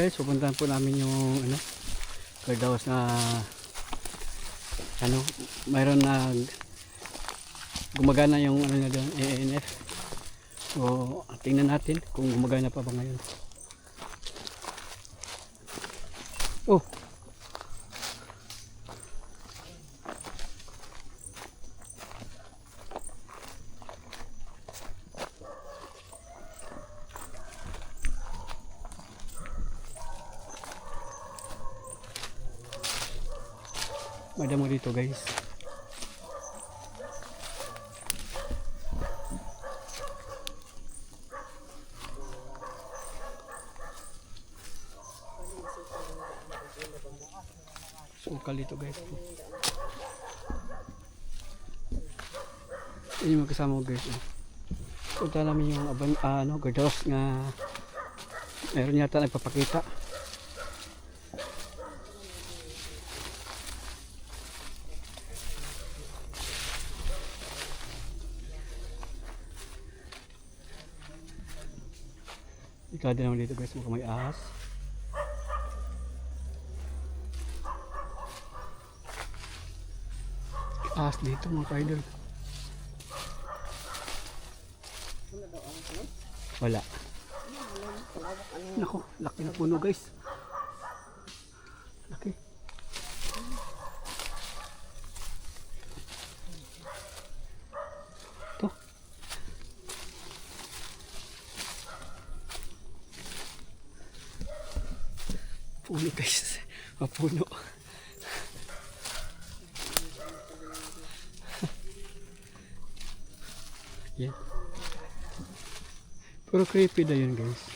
guys, pupuntahan po namin yung guardhouse na mayroon na gumagana yung na doon, ANF. So tingnan natin kung gumagana pa ba ngayon. Oh, madamo dito guys. Sukal dito guys. Ini yung kasama ko guys. Punta namin yung guardhouse nga meron yata nagpapakita. Ikaw din naman dito guys, mukhang may ahas. Ahas dito mga ka-idol. Wala. Nako, laki na puno guys. Laki. Ito. Puno guys. Mapuno. Yan. Pero creepy na yun guys.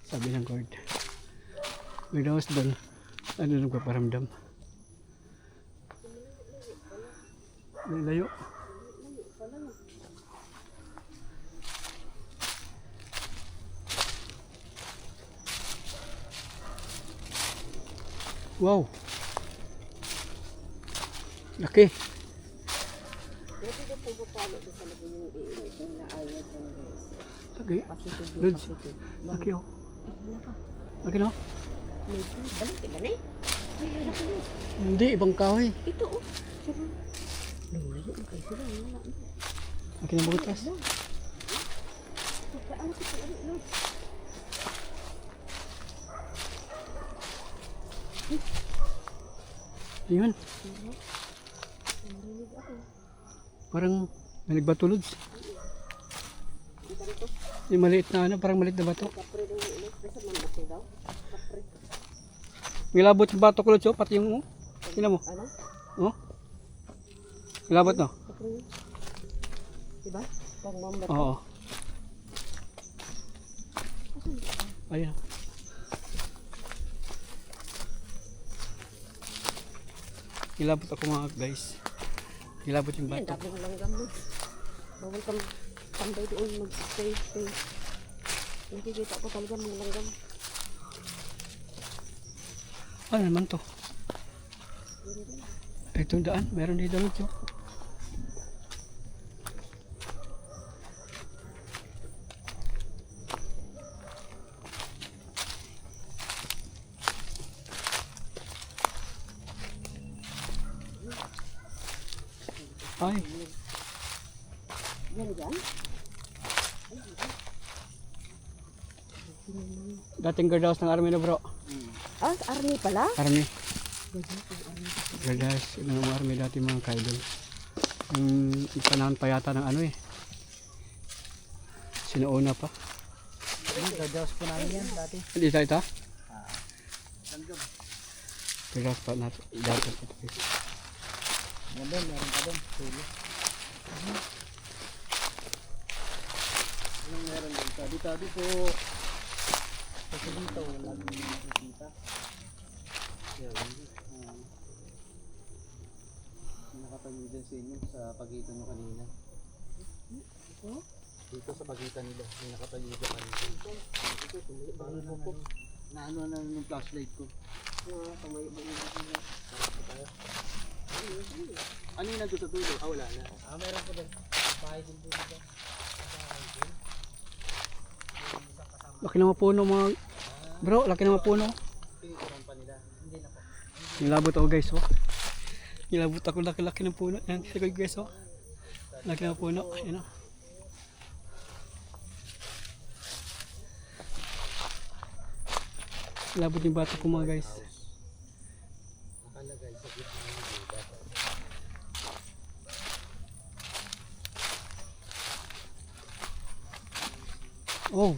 Sabi ng guard. May dawas doon. Nagpaparamdam. May layo. Wow. Laki. Laki. Lods. Laki oh. Laki no? Hindi, ibang kahoy. Ito oh. Laki na butas. Yun. Parang may nagbatulod. Yung maliit na parang maliit na bato. Milabot yung bato ko Lodso, pati yung tingnan mo. Oh. Milabot no? Diba? Oo. Ayun. Kilabot ako mga guys. Kilabot yung bato. Dami ng langgam mo. Bawal kang tambay doon mag-stay. Nakikita ko talaga mga langgam. Ano naman to? Itong daan. Meron dito Lodso. Ay. Yan dyan? Dating guardhouse ng army na bro. Ah, army pala? Army. Guardhouse ng army dati mga ka-idol. Yung panahon pa yata ng sinuuna pa. Guardhouse po namin yan dati. Hindi tayo ito? Langgam. Guardhouse pa natin. Dati ito. Yan doon, meron pa doon. Tulo. Anong meron doon? Tabi-tabi po. Kasi dito, wala nang nakikita. Yan. Nakatayo dyan sa inyo sa pagitan mo kanina. Dito sa pagitan nila. May nakatayo dyan kanina. Dito, po. Naano na ng flashlight ko. Tumayo ba yung tayo? Ano yung nandun sa dulo? Wala na. Meron po doon. Bahay din po dito. Laki na mapuno mga Bro, laki ng mga puno. Pinuturan pa nila. Hindi na po. Nilabot ako guys, oh. Nilabot ako laki-laki ng puno. Yan, sige guys, oh. Laki ng puno. Ayan, oh. Nilabot yung bata ko mga guys. Nakalagay sa gitna ng gubat. Oh.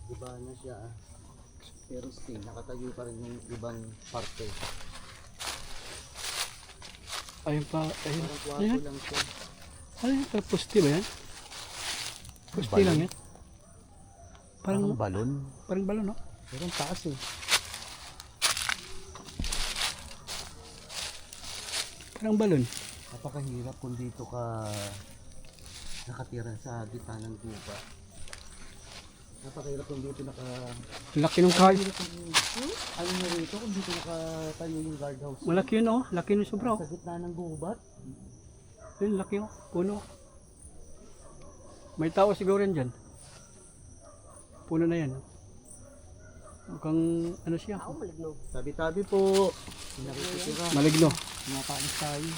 Diba na siya ah. Pero still, nakatayo pa rin yung ibang parte. Ayun pa. Ayun. Parang kwarto Ayan. lang siya. Ano yan? Parang poste ba yan? Poste lang yan. Parang balon. balon, no? Pero ang taas eh. Parang balon. Napakahirap kung dito ka nakatira sa gitna ng guba. Napakahirap kung dito Laki ng car. ano na rito kung dito nakatayo yung guardhouse. Malaki yun, oh. Laki yun sobra, oh. Sa gitna ng gubat. Yun, laki, oh. Puno. May tao siguro yan dyan. Puno na yan. Mukhang ano siya. Ako maligno. Tabi-tabi po. Nakikitira. Maligno. Pinapaalis tayo.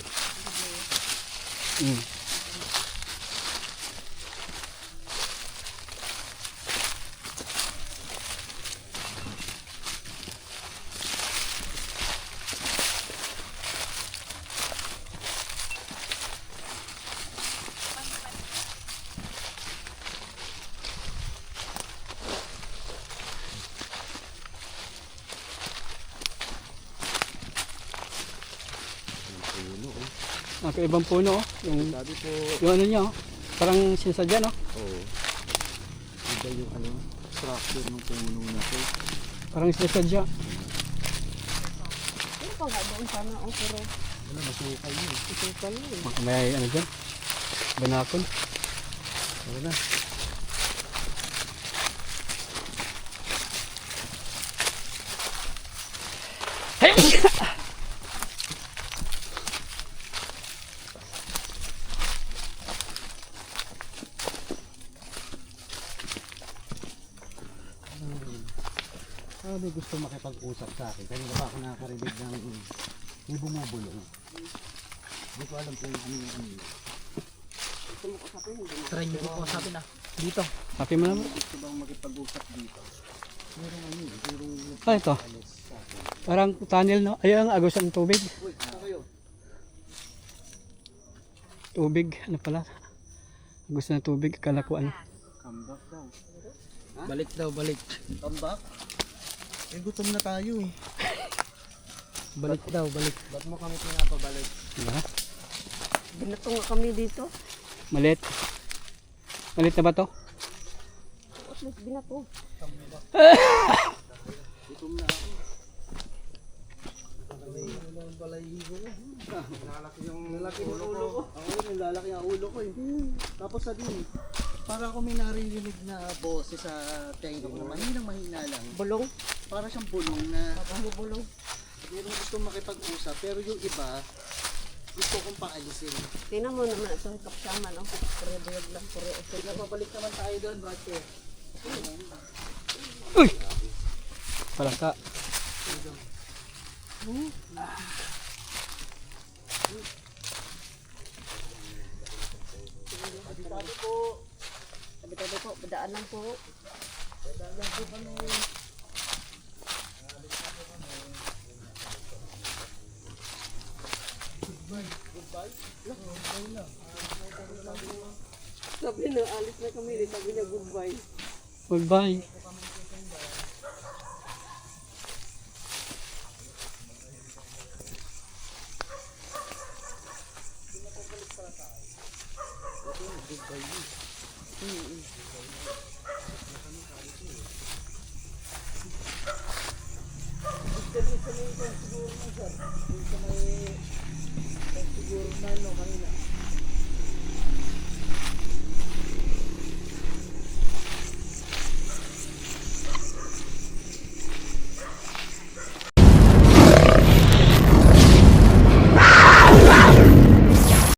Mm. Ibang puno, oh. Tabi po. Yung ano niya, oh. Parang sinasadya, no? Oo. Iba yung ano, structure ng puno na to. Parang sinasadya. Pero pa nga doon sana ang pero Ano, masukal yun. isukan yun. May ano dyan. Banakon. Ano na? May gusto makipag-usap sa akin. Kanina pa ako nakakarinig ng may bumubulong. Hindi ko alam kung ano yung ano. Gusto mo kasapin, hindi mo. Try nyo po sa akin ah. Dito. Sabi mo naman. Gusto bang makipag-usap dito? Merong ano yun. Merong Ah, ito. alis sa akin. Parang tunnel, no? Ayun, agos ang tubig. Uy, saan kayo? Tubig, ano pala? Agos ng tubig, akala ko ano. Come back daw. Balik daw, balik. Come back? Eh, gutom na tayo eh. Balik daw, balik. Ba't mo kami pinapabalik? Diba? Binato nga kami dito. Malit. Malit na ba to? At least binato. Gutom na ako. Ano ang balayigo ko? Lalaki yung ulo ko. Ako yun, lalaki ang ulo ko eh. Tapos sabihin, para ako may naririnig na boses sa tenga ko na mahina lang. Bulong. Para siyang bulong na Pagkamubulong. meron gusto makipag-usap pero yung iba gusto kong paalisin. Tingnan mo naman sa kapsama, no? Pure buyag lang, pure okay. Napabalik naman tayo doon, brother. Uy! Palangka. Sabi po, Tabi-tabi po, badaan lang po. Sabi na, alis na kami. Sabi niya, goodbye. Goodbye. siguro na, no, kanina.